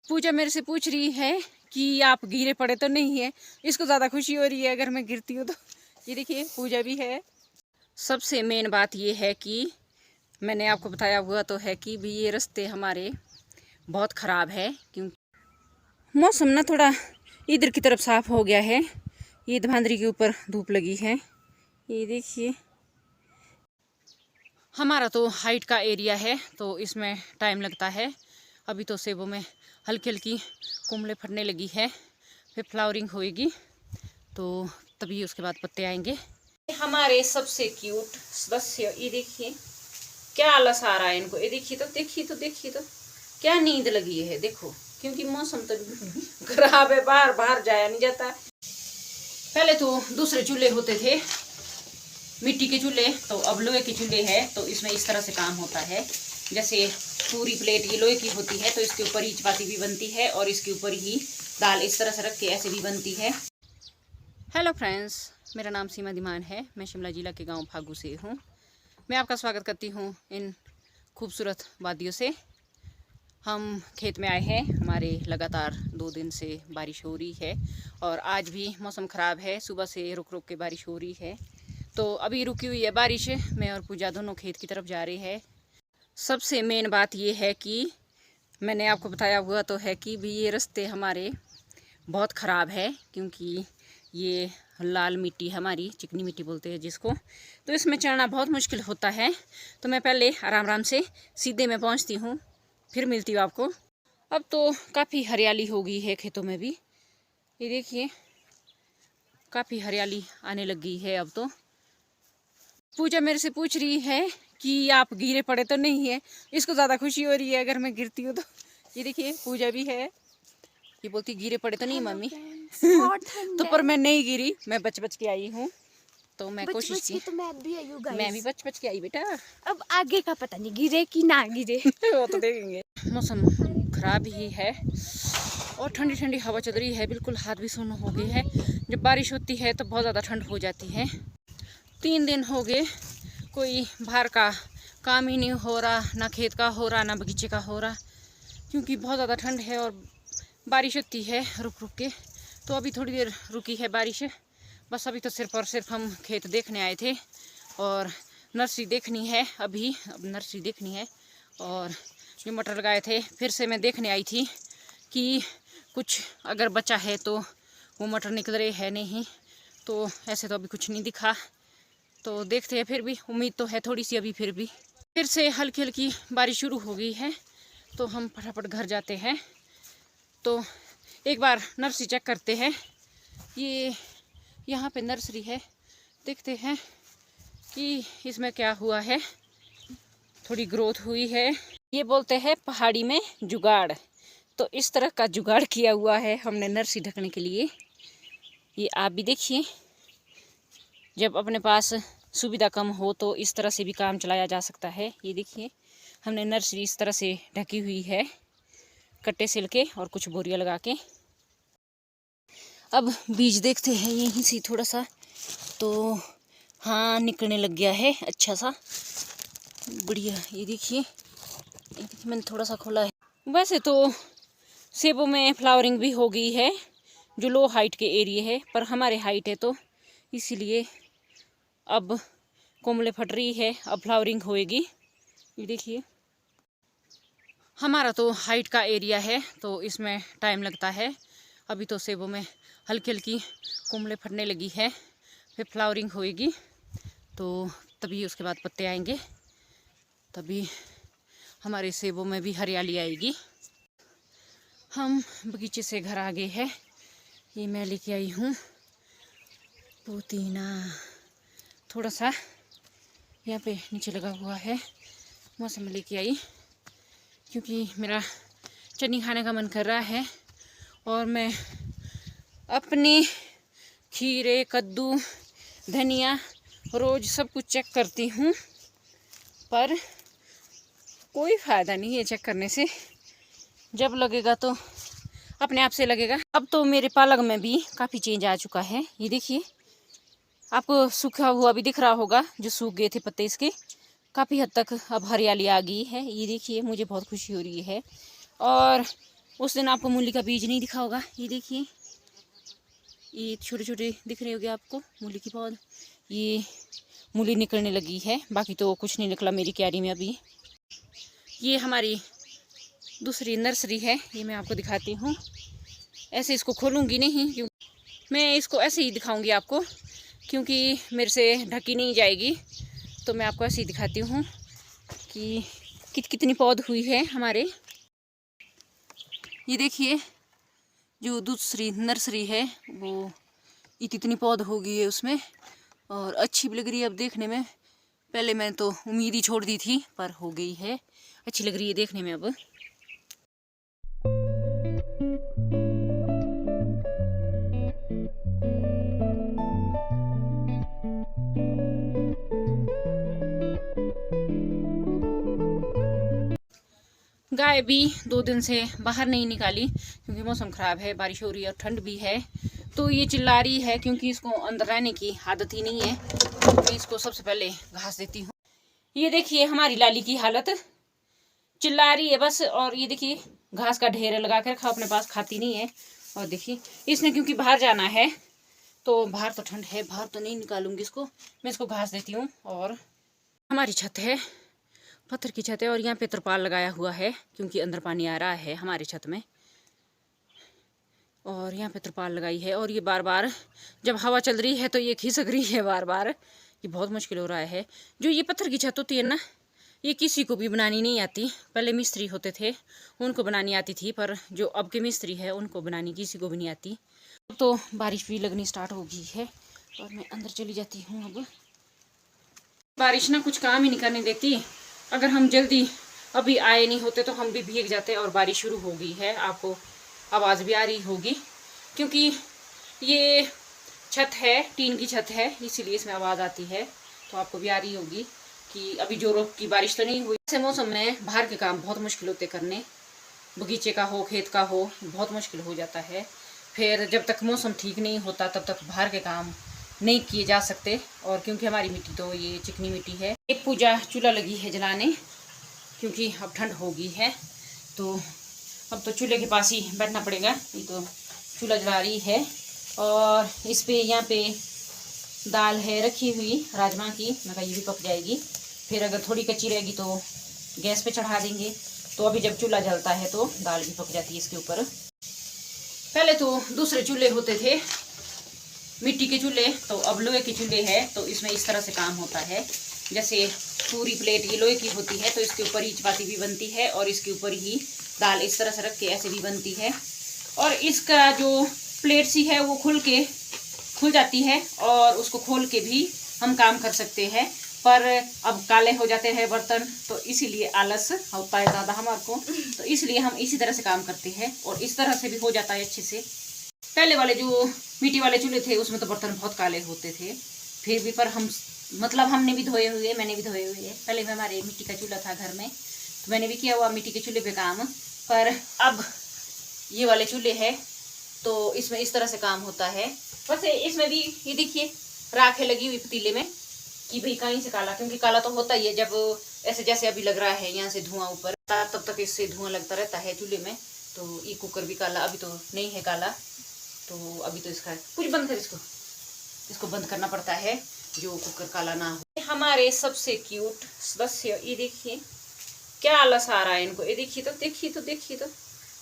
पूजा मेरे से पूछ रही है कि आप गिरे पड़े तो नहीं है। इसको ज़्यादा खुशी हो रही है अगर मैं गिरती हूँ तो। ये देखिए पूजा भी है। सबसे मेन बात ये है कि मैंने आपको बताया हुआ तो है कि भी ये रास्ते हमारे बहुत ख़राब है, क्योंकि मौसम ना थोड़ा इधर की तरफ साफ़ हो गया है। ये धांधरी के ऊपर धूप लगी है। ये देखिए हमारा तो हाइट का एरिया है तो इसमें टाइम लगता है। अभी तो सेबों में हल्की हल्की कुमले फटने लगी है, फिर फ्लावरिंग होएगी तो तभी उसके बाद पत्ते आएंगे। हमारे सबसे क्यूट सदस्य, ये देखिए क्या आलस आ रहा है इनको। ये देखिए तो क्या नींद लगी है देखो, क्योंकि मौसम तो खराब है, बाहर बाहर जाया नहीं जाता। पहले तो दूसरे चूल्हे होते थे, मिट्टी के चूल्हे, तो अब लोहे के चूल्हे है। तो इसमें इस तरह से काम होता है, जैसे पूरी प्लेट ये लोहे की होती है तो इसके ऊपर ही चपाती भी बनती है और इसके ऊपर ही दाल इस तरह से रख के ऐसे भी बनती है। हेलो फ्रेंड्स, मेरा नाम सीमा दीमान है। मैं शिमला जिला के गांव फागू से हूं। मैं आपका स्वागत करती हूं इन खूबसूरत वादियों से। हम खेत में आए हैं, हमारे लगातार 2 दिन से बारिश हो रही है और आज भी मौसम ख़राब है। सुबह से रुक रुक के बारिश हो रही है, तो अभी रुकी हुई है बारिश। मैं और पूजा दोनों खेत की तरफ जा रहे हैं। सबसे मेन बात ये है कि मैंने आपको बताया हुआ तो है कि भी ये रास्ते हमारे बहुत ख़राब है, क्योंकि ये लाल मिट्टी हमारी चिकनी मिट्टी बोलते हैं जिसको, तो इसमें चढ़ना बहुत मुश्किल होता है। तो मैं पहले आराम आराम से सीधे में पहुंचती हूँ, फिर मिलती हूँ आपको। अब तो काफ़ी हरियाली हो गई है खेतों में भी। ये देखिए काफ़ी हरियाली आने लग गई है अब तो। पूजा मेरे से पूछ रही है कि आप गिरे पड़े तो नहीं है। इसको ज़्यादा खुशी हो रही है अगर मैं गिरती हूँ तो। ये देखिए पूजा भी है, ये बोलती गिरे पड़े तो नहीं मम्मी। तो पर मैं नहीं गिरी, मैं बच बच के आई हूँ। तो मैं कोशिश की, तो मैं भी आई हूँ गाइस। मैं भी बच बच के आई बेटा। अब आगे का पता नहीं गिरे कि ना गिरे। वो तो देखेंगे। मौसम खराब ही है और ठंडी ठंडी हवा चल रही है, बिल्कुल हाथ भी सुन्न हो गए है। जब बारिश होती है तो बहुत ज़्यादा ठंड हो जाती है। 3 दिन हो गए कोई बाहर का काम ही नहीं हो रहा, ना खेत का हो रहा ना बगीचे का हो रहा, क्योंकि बहुत ज़्यादा ठंड है और बारिश होती है रुक रुक के। तो अभी थोड़ी देर रुकी है बारिश, बस अभी तो सिर्फ और सिर्फ हम खेत देखने आए थे और नर्सरी देखनी है। अभी अब नर्सरी देखनी है और जो मटर लगाए थे फिर से मैं देखने आई थी कि कुछ अगर बचा है तो वो मटर निकल रहे हैं नहीं। तो ऐसे तो अभी कुछ नहीं दिखा, तो देखते हैं। फिर भी उम्मीद तो है थोड़ी सी अभी। फिर से हल्की हल्की बारिश शुरू हो गई है तो हम फटाफट घर जाते हैं। तो एक बार नर्सरी चेक करते हैं। ये यहाँ पे नर्सरी है, देखते हैं कि इसमें क्या हुआ है। थोड़ी ग्रोथ हुई है। ये बोलते हैं पहाड़ी में जुगाड़, तो इस तरह का जुगाड़ किया हुआ है हमने नर्सरी ढकने के लिए। ये आप भी देखिए, जब अपने पास सुविधा कम हो तो इस तरह से भी काम चलाया जा सकता है। ये देखिए हमने नर्सरी इस तरह से ढकी हुई है, कट्टे सिल के और कुछ बोरियां लगा के। अब बीज देखते हैं यहीं से थोड़ा सा, तो हाँ निकलने लग गया है अच्छा सा, बढ़िया। ये देखिए मैंने थोड़ा सा खोला है। वैसे तो सेबों में फ्लावरिंग भी हो गई है, जो लो हाइट के एरिया है, पर हमारे हाइट है तो इसीलिए अब कोमले फट रही है, अब फ्लावरिंग होएगी। ये देखिए हमारा तो हाइट का एरिया है तो इसमें टाइम लगता है। अभी तो सेबों में हल्की हल्की कोमले फटने लगी है, फिर फ्लावरिंग होएगी तो तभी उसके बाद पत्ते आएंगे, तभी हमारे सेबों में भी हरियाली आएगी। हम बगीचे से घर आ गए हैं। ये मैं लेके आई हूँ पुदीना, थोड़ा सा यहाँ पे नीचे लगा हुआ है, मौसम में लेके आई क्योंकि मेरा चटनी खाने का मन कर रहा है। और मैं अपने खीरे, कद्दू, धनिया रोज़ सब कुछ चेक करती हूँ, पर कोई फ़ायदा नहीं है चेक करने से। जब लगेगा तो अपने आप से लगेगा। अब तो मेरे पालक में भी काफ़ी चेंज आ चुका है। ये देखिए आपको सूखा हुआ भी दिख रहा होगा, जो सूख गए थे पत्ते इसके, काफ़ी हद तक अब हरियाली आ गई है। ये देखिए मुझे बहुत खुशी हो रही है। और उस दिन आपको मूली का बीज नहीं दिखा होगा। ये देखिए, ये छोटे छोटे दिख रहे होंगे आपको मूली की पौध। ये मूली निकलने लगी है, बाकी तो कुछ नहीं निकला मेरी क्यारी में अभी। ये हमारी दूसरी नर्सरी है, ये मैं आपको दिखाती हूँ। ऐसे इसको खोलूँगी नहीं, क्योंकि मैं इसको ऐसे ही दिखाऊँगी आपको, क्योंकि मेरे से ढकी नहीं जाएगी। तो मैं आपको ऐसे ही दिखाती हूँ कि कितनी पौध हुई है हमारे। ये देखिए, जो दूसरी नर्सरी है वो इतनी पौध हो गई है उसमें, और अच्छी भी लग रही है अब देखने में। पहले मैं तो उम्मीद ही छोड़ दी थी, पर हो गई है, अच्छी लग रही है देखने में अब। गाय भी 2 दिन से बाहर नहीं निकाली, क्योंकि मौसम ख़राब है, बारिश हो रही है और ठंड भी है। तो ये चिल्ला रही है, क्योंकि इसको अंदर रहने की आदत ही नहीं है। तो मैं इसको सबसे पहले घास देती हूँ। ये देखिए हमारी लाली की हालत, चिल्ला रही है बस। और ये देखिए घास का ढेर लगा कर रखा अपने पास, खाती नहीं है। और देखिए इसने क्योंकि बाहर जाना है, तो बाहर तो ठंड है, बाहर तो नहीं निकालूंगी इसको। मैं इसको घास देती हूँ। और हमारी छत है, पत्थर की छत है, और यहाँ पे तिरपाल लगाया हुआ है, क्योंकि अंदर पानी आ रहा है हमारी छत में। और यहाँ पे तिरपाल लगाई है, और ये बार बार जब हवा चल रही है तो ये खिसक रही है बार बार। ये बहुत मुश्किल हो रहा है। जो ये पत्थर की छत होती है ना, ये किसी को भी बनानी नहीं आती। पहले मिस्त्री होते थे, उनको बनानी आती थी, पर जो अब के मिस्त्री है उनको बनानी किसी को भी नहीं आती। अब तो बारिश भी लगनी स्टार्ट हो गई है, और मैं अंदर चली जाती हूँ अब। बारिश ना कुछ काम ही नहीं करने देती। अगर हम जल्दी अभी आए नहीं होते तो हम भी भीग जाते। और बारिश शुरू हो गई है, आपको आवाज़ भी आ रही होगी, क्योंकि ये छत है, टीन की छत है, इसीलिए इसमें आवाज़ आती है। तो आपको भी आ रही होगी कि अभी जोरों की बारिश तो नहीं हुई। ऐसे मौसम में बाहर के काम बहुत मुश्किल होते करने, बगीचे का हो, खेत का हो, बहुत मुश्किल हो जाता है। फिर जब तक मौसम ठीक नहीं होता तब तक बाहर के काम नहीं किए जा सकते। और क्योंकि हमारी मिट्टी तो ये चिकनी मिट्टी है। एक पूजा चूल्हा लगी है जलाने, क्योंकि अब ठंड हो गई है, तो अब तो चूल्हे के पास ही बैठना पड़ेगा। ये तो चूल्हा जला रही है, और इस पे यहाँ पे दाल है रखी हुई राजमा की, मैं कहा ये भी पक जाएगी। फिर अगर थोड़ी कच्ची रहेगी तो गैस पे चढ़ा देंगे। तो अभी जब चूल्हा जलता है तो दाल भी पक जाती है इसके ऊपर। पहले तो दूसरे चूल्हे होते थे, मिट्टी के चूल्हे, तो अब लोहे के चूल्हे है। तो इसमें इस तरह से काम होता है, जैसे पूरी प्लेट ये लोहे की होती है, तो इसके ऊपर ही चपाती भी बनती है, और इसके ऊपर ही दाल इस तरह से रख के ऐसे भी बनती है। और इसका जो प्लेट सी है वो खुल जाती है, और उसको खोल के भी हम काम कर सकते हैं। पर अब काले हो जाते हैं बर्तन, तो इसीलिए आलस होता है ज़्यादा हमारे को, तो इसलिए हम इसी तरह से काम करते हैं। और इस तरह से भी हो जाता है अच्छे से। पहले वाले जो मिट्टी वाले चूल्हे थे उसमें तो बर्तन बहुत काले होते थे, फिर भी पर हम मतलब हमने भी धोए हुए, मैंने भी धोए हुए है। पहले हमारे मिट्टी का चूल्हा था घर में, तो मैंने भी किया हुआ मिट्टी के चूल्हे पे काम। पर अब ये वाले चूल्हे है, तो इसमें इस तरह से काम होता है। वैसे इसमें भी ये देखिए राखें लगी हुई पतीले में, कि भाई कहीं से काला, क्योंकि काला तो होता ही है जब ऐसे जैसे अभी लग रहा है यहाँ से धुआं ऊपर, तब तक इससे धुआं लगता रहता है चूल्हे में। तो ये कुकर भी काला, अभी तो नहीं है काला, तो अभी तो इसका कुछ बंद कर, इसको बंद करना पड़ता है, जो कुकर काला ना हो। हमारे सबसे क्यूट सदस्य, ये देखिए क्या आलस आ रहा है इनको। ये देखिए तो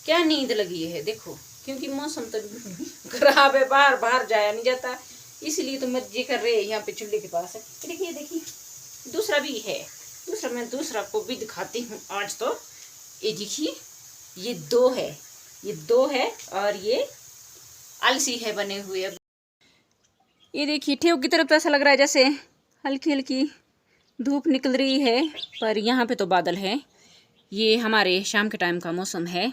क्या नींद लगी है, देखो, क्योंकि मौसम तो खराब है, बाहर जाया नहीं जाता, इसलिए तो मर्जी कर रहे हैं यहाँ पे चूल्हे के पास है। देखिए दूसरा भी है, मैं दूसरा को भी दिखाती हूँ आज। तो ये देखिए ये दो है, और ये आलसी है बने हुए। ये देखिए ठेव की तरफ तो ऐसा लग रहा है जैसे हल्की हल्की धूप निकल रही है, पर यहाँ पे तो बादल है। ये हमारे शाम के टाइम का मौसम है।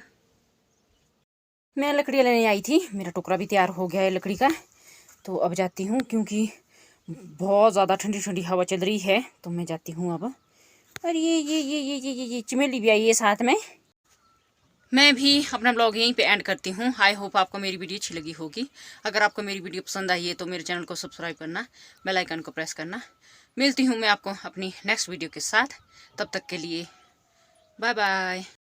मैं लकड़ियाँ लेने आई थी, मेरा टोकरा भी तैयार हो गया है लकड़ी का। तो अब जाती हूँ, क्योंकि बहुत ज़्यादा ठंडी ठंडी हवा चल रही है, तो मैं जाती हूँ अब। और ये चमेली भी आई है साथ में। मैं भी अपना ब्लॉग यहीं पे एंड करती हूँ। आई होप आपको मेरी वीडियो अच्छी लगी होगी। अगर आपको मेरी वीडियो पसंद आई है तो मेरे चैनल को सब्सक्राइब करना, बेल आइकन को प्रेस करना। मिलती हूँ मैं आपको अपनी नेक्स्ट वीडियो के साथ, तब तक के लिए बाय बाय।